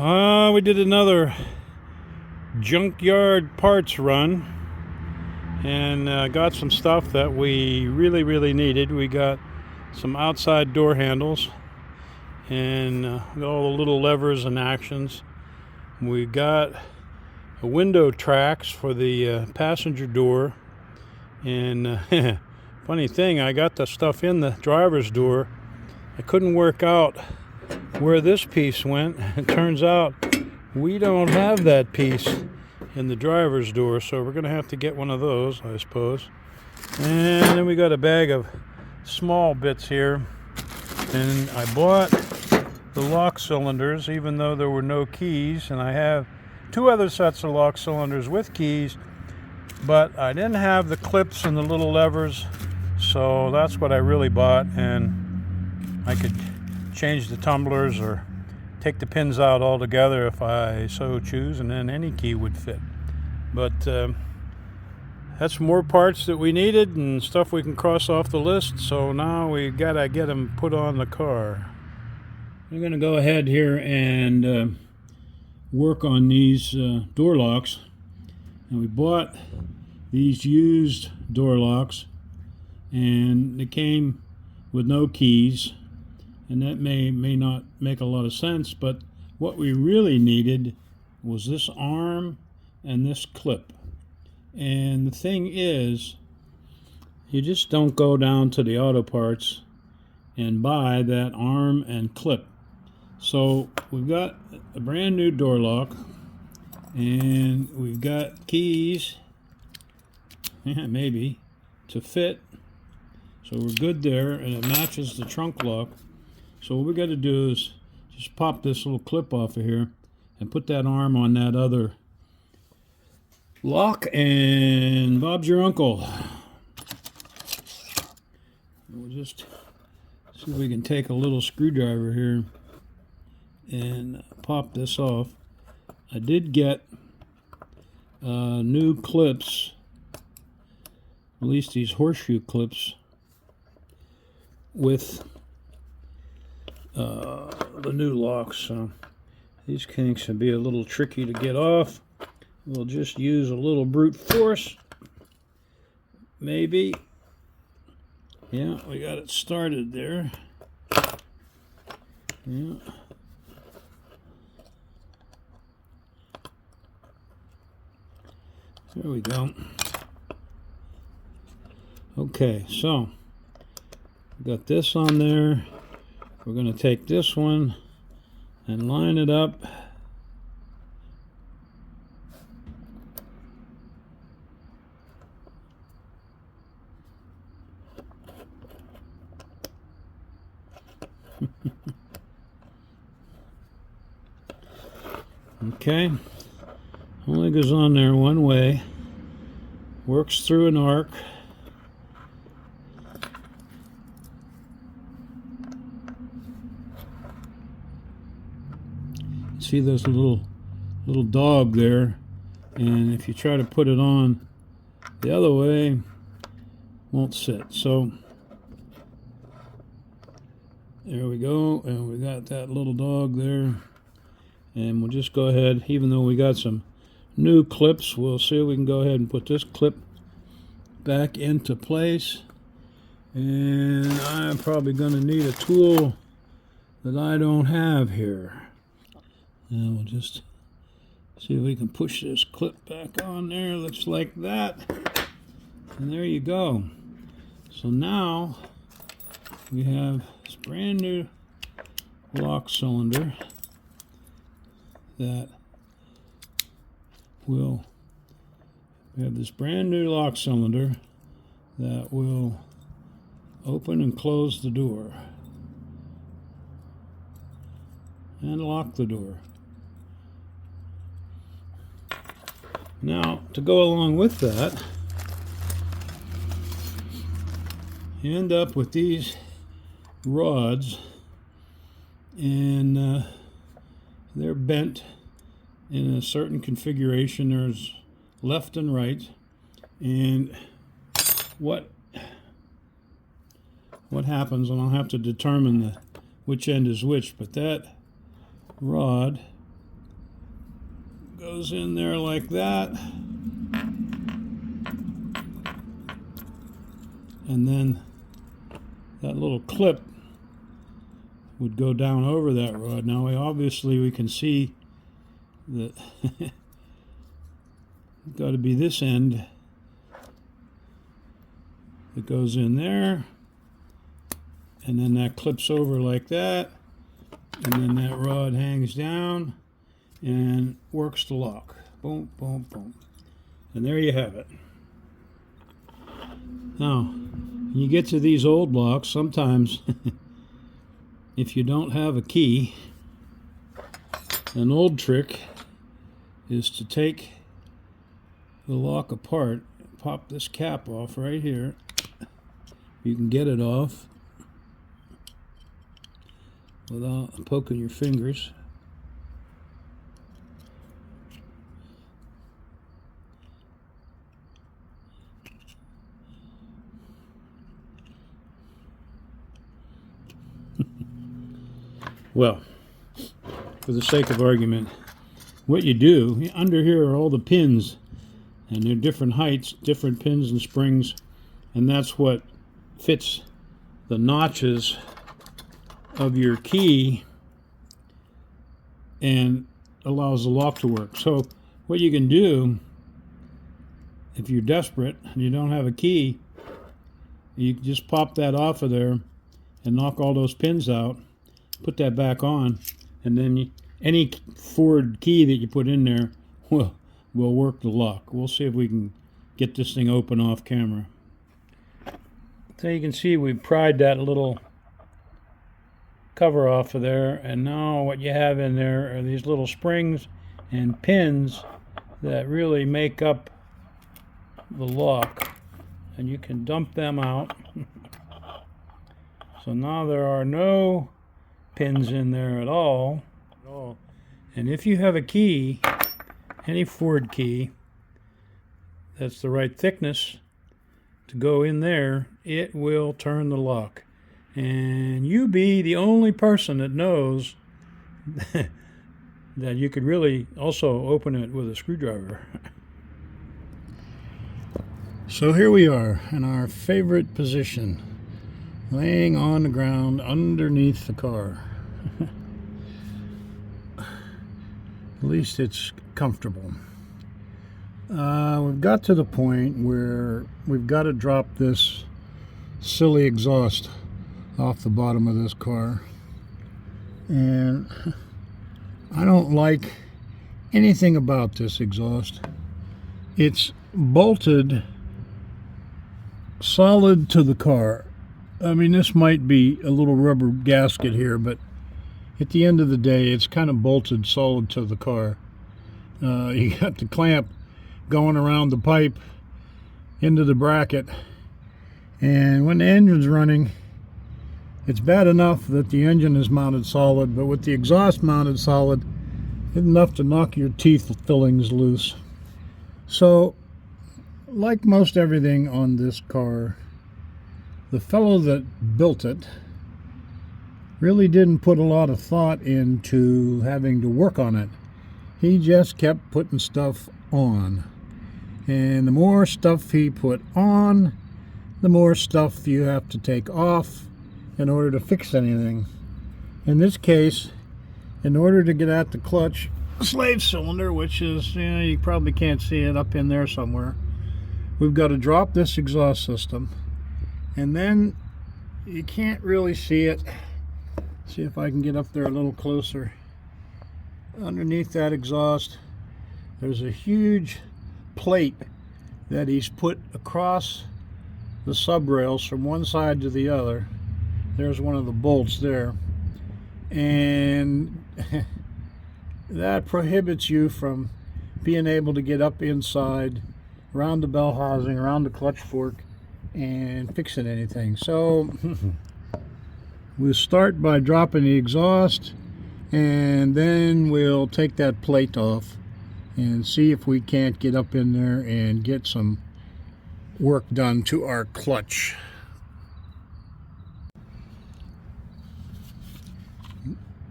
We did another junkyard parts run and got some stuff that we really needed. We got some outside door handles and all the little levers and actions. We got window tracks for the passenger door, and funny thing, I got the stuff in the driver's door. I couldn't work out where this piece went. It turns out we don't have that piece in the driver's door, so we're going to have to get one of those, I suppose. And then we got a bag of small bits here, and I bought the lock cylinders even though there were no keys, and I have two other sets of lock cylinders with keys, but I didn't have the clips and the little levers, so that's what I really bought. And I could change the tumblers or take the pins out altogether if I so choose, and then any key would fit. But that's more parts that we needed and stuff we can cross off the list, so now we gotta get them put on the car. I'm gonna go ahead here and work on these door locks. And we bought these used door locks, and they came with no keys, and that may not make a lot of sense, but what we really needed was this arm and this clip. And the thing is, you just don't go down to the auto parts and buy that arm and clip. So we've got a brand new door lock, and we've got keys, maybe, to fit. So we're good there, and it matches the trunk lock. So what we got to do is just pop this little clip off of here and put that arm on that other lock, and Bob's your uncle. We'll just see if we can take a little screwdriver here and pop this off. I did get new clips, at least these horseshoe clips, with the new locks. So these kinks can be a little tricky to get off. We'll just use a little brute force, maybe. Yeah, we got it started there. Yeah. There we go. Okay, so got this on there. We're going to take this one and line it up. Okay, only goes on there one way, works through an arc. See this little dog there, and if you try to put it on the other way, won't sit. So there we go, and we got that little dog there. And we'll just go ahead, even though we got some new clips, we'll see if we can go ahead and put this clip back into place. And I'm probably going to need a tool that I don't have here. And we'll just see if we can push this clip back on there. Looks like that. And there you go. So now we have this brand new lock cylinder that will, we have this brand new lock cylinder that will open and close the door and lock the door. Now, to go along with that, you end up with these rods, and they're bent in a certain configuration. There's left and right, and what happens, and I'll have to determine which end is which, but that rod goes in there like that. And then that little clip would go down over that rod. Now we can see that got to be this end that goes in there, and then that clips over like that, and then that rod hangs down and works the lock. Boom, boom, boom. And there you have it. Now, when you get to these old locks, sometimes if you don't have a key, an old trick is to take the lock apart, pop this cap off right here. You can get it off without poking your fingers. Well, for the sake of argument, what you do, under here are all the pins, and they're different heights, different pins and springs, and that's what fits the notches of your key and allows the lock to work. So what you can do, if you're desperate and you don't have a key, you can just pop that off of there and knock all those pins out, put that back on, and then any Ford key that you put in there will work the lock. We'll see if we can get this thing open off camera. So you can see we pried that little cover off of there, and now what you have in there are these little springs and pins that really make up the lock, and you can dump them out. So now there are no pins in there at all. And if you have a key, any Ford key that's the right thickness to go in there, it will turn the lock. And you be the only person that knows that you could really also open it with a screwdriver. So here we are in our favorite position, laying on the ground underneath the car. At least it's comfortable. We've got to the point where we've got to drop this silly exhaust off the bottom of this car, and I don't like anything about this exhaust. It's bolted solid to the car. I mean, this might be a little rubber gasket here, but at the end of the day, it's kind of bolted solid to the car. You got the clamp going around the pipe into the bracket, and when the engine's running, it's bad enough that the engine is mounted solid, but with the exhaust mounted solid, it's enough to knock your teeth fillings loose. So, like most everything on this car, the fellow that built it really didn't put a lot of thought into having to work on it. He just kept putting stuff on. And the more stuff he put on, the more stuff you have to take off in order to fix anything. In this case, in order to get at the clutch slave cylinder, which is, you probably can't see it up in there somewhere, we've got to drop this exhaust system, and then you can't really see it. See if I can get up there a little closer. Underneath that exhaust, there's a huge plate that he's put across the sub rails from one side to the other. There's one of the bolts there, and that prohibits you from being able to get up inside, around the bell housing, around the clutch fork, and fixing anything. So we'll start by dropping the exhaust, and then we'll take that plate off and see if we can't get up in there and get some work done to our clutch.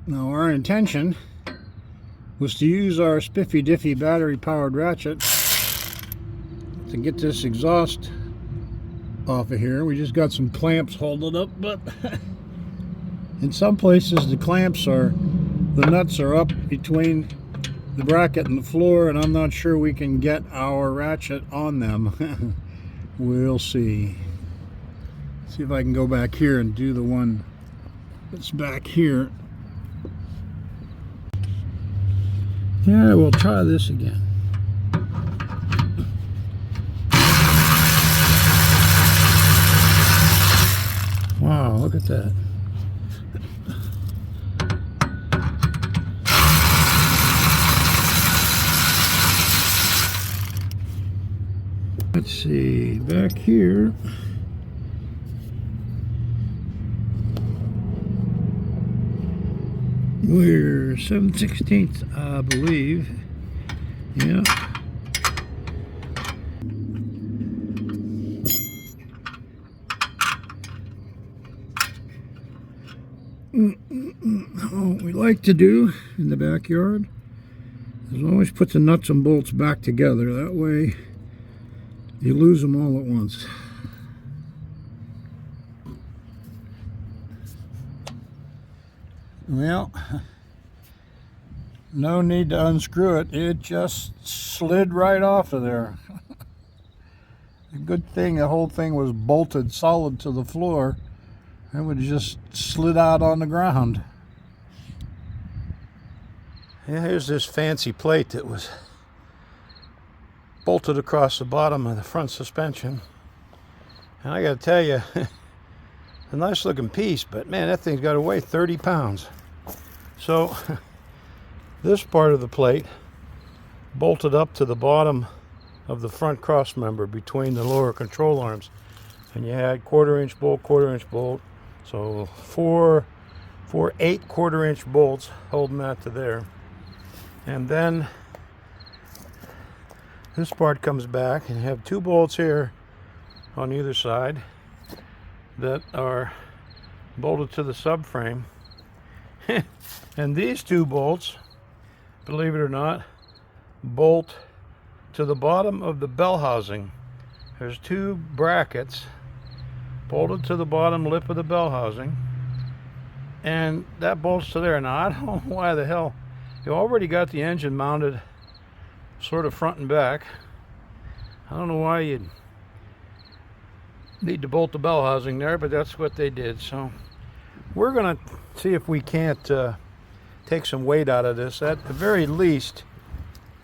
Now our intention was to use our Spiffy Diffy battery powered ratchet to get this exhaust off of here. We just got some clamps holding it up, but in some places the nuts are up between the bracket and the floor, and I'm not sure we can get our ratchet on them. We'll see. See if I can go back here and do the one that's back here. Yeah, we'll try this again. Wow, look at that. Let's see, back here. We're 7/16, I believe. Yeah. What we like to do in the backyard is always put the nuts and bolts back together. That way you lose them all at once. Well, no need to unscrew it. It just slid right off of there. A good thing the whole thing was bolted solid to the floor. It would have just slid out on the ground. Yeah, here's this fancy plate that was bolted across the bottom of the front suspension. And I gotta tell you, a nice looking piece, but man, that thing's got to weigh 30 pounds. So this part of the plate bolted up to the bottom of the front cross member between the lower control arms, and you had 1/4 inch bolt, 1/4 inch bolt, so four 8 1/4 inch bolts holding that to there. And then this part comes back, and you have 2 bolts here on either side that are bolted to the subframe. And these 2 bolts, believe it or not, bolt to the bottom of the bell housing. There's 2 brackets bolted to the bottom lip of the bell housing, and that bolts to there. Now I don't know why the hell you already got the engine mounted sort of front and back. I don't know why you'd need to bolt the bell housing there, but that's what they did. So we're gonna see if we can't take some weight out of this. At the very least,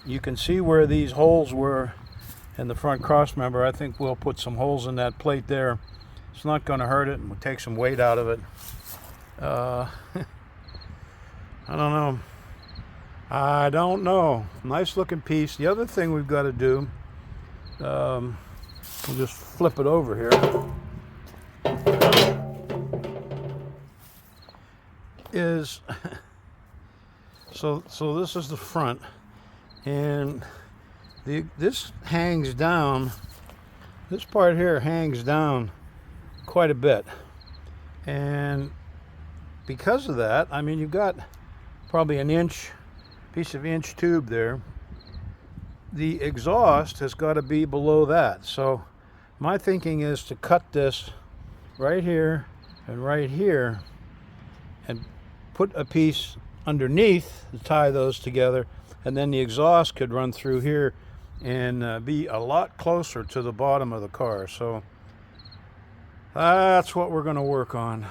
you can see where these holes were in the front cross member. I think we'll put some holes in that plate there. It's not going to hurt it, and we'll take some weight out of it. I don't know. Nice looking piece. The other thing we've got to do, we'll just flip it over here, is so this is the front, and this hangs down. This part here hangs down quite a bit, and because of that, I mean, you've got probably an inch piece of inch tube there. The exhaust has got to be below that. So my thinking is to cut this right here and right here and put a piece underneath to tie those together, and then the exhaust could run through here and be a lot closer to the bottom of the car. So that's what we're going to work on.